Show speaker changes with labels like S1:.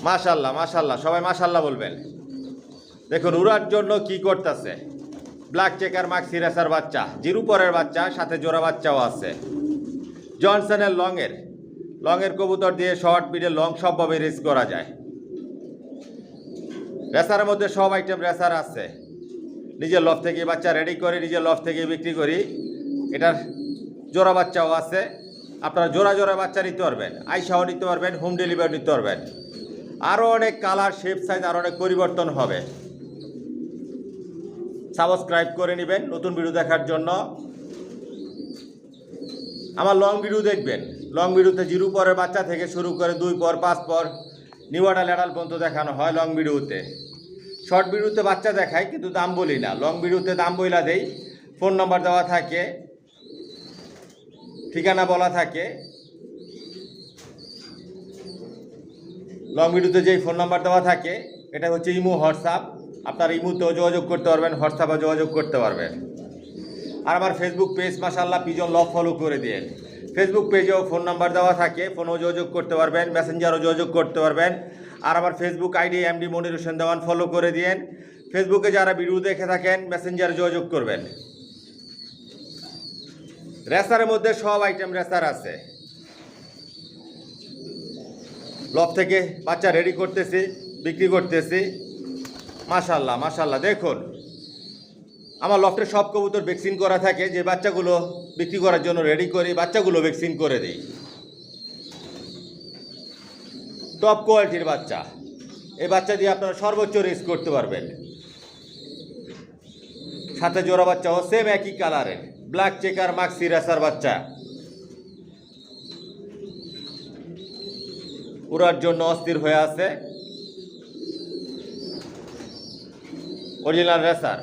S1: মাশাল্লাহ মাশাল্লাহ, সবাই মাশাল্লাহ বলবেন। দেখুন উড়ার জন্য কি করতেছে, ব্ল্যাক চেকার মাক্সি রেসার বাচ্চা, জিরু পরের বাচ্চা, সাথে জোড়া বাচ্চাও আছে। জনসনের লংয়ের কবুতর দিয়ে শর্ট মিডল লং সবভাবে রেস করা যায়। রেসারের মধ্যে সব আইটেম রেসার আছে। নিজের লফ থেকে বাচ্চা রেডি করি, নিজের লফ থেকে বিক্রি করি। এটার জোড়া বাচ্চাও আছে, আপনারা জোড়া জোড়া বাচ্চা নিতে পারবেন, আইসাও নিতে পারবেন, হোম ডেলিভারি নিতে পারবেন। আরও অনেক কালার, শেপ, সাইজ আরও অনেক পরিবর্তন হবে। সাবস্ক্রাইব করে নেবেন নতুন ভিডিও দেখার জন্য। আমার লং ভিডিও দেখবেন, লং ভিডিওতে জিরো পরের বাচ্চা থেকে শুরু করে 2 পর 5 পর নিউডাল অ্যাডাল্ট পর্যন্ত দেখানো হয় লং ভিডিওতে। শর্ট ভিডিওতে বাচ্চা দেখাই কিন্তু দাম বলি না, লং ভিডিওতে দাম বইলা দেই। ফোন নাম্বার দেওয়া থাকে, ঠিকানা বলা থাকে। লং ভিডিওতে যেই ফোন নাম্বার দেওয়া থাকে এটা হচ্ছে ইমো হোয়াটসঅ্যাপ, আপনার ইমোতেও যোগাযোগ করতে পারবেন, হোয়াটসঅ্যাপে যোগাযোগ করতে পারবেন। আর আমার ফেসবুক পেজ মাশাআল্লাহ পিজন লভ ফলো করে দিন। ফেসবুক পেজেও ফোন নাম্বার দেওয়া থাকে, ফোনেও যোগাযোগ করতে পারবেন, মেসেঞ্জারও যোগাযোগ করতে পারবেন। আর আমার Facebook ID MD Monir Hossain দেওয়ান ফলো করে দিন। ফেসবুকে যারা ভিডিও দেখে থাকেন মেসেঞ্জারে যোগাযোগ করবেন। রেসারের মধ্যে সব আইটেম রেসার আছে। লফ থেকে বাচ্চা রেডি করতেছি, বিক্রি করতেছি। মাশাআল্লাহ মাশাআল্লাহ, দেখুন আমার লফটের সব কবুতর ভ্যাকসিন করা থাকে। যে বাচ্চাগুলো বিক্রি করার জন্য রেডি করি বাচ্চাগুলো ভ্যাকসিন করে দিই। টপ কোয়ালিটির বাচ্চা, এই বাচ্চা দিয়ে আপনারা সর্বোচ্চ রেস করতে পারবেন। সাথে জোড়া বাচ্চাও সেম একই কালারের, ব্ল্যাক চেকার মাক্সি রেসার বাচ্চা। উড়ার জন্য অস্থির হয়ে আছে, অরিজিনাল রেসার।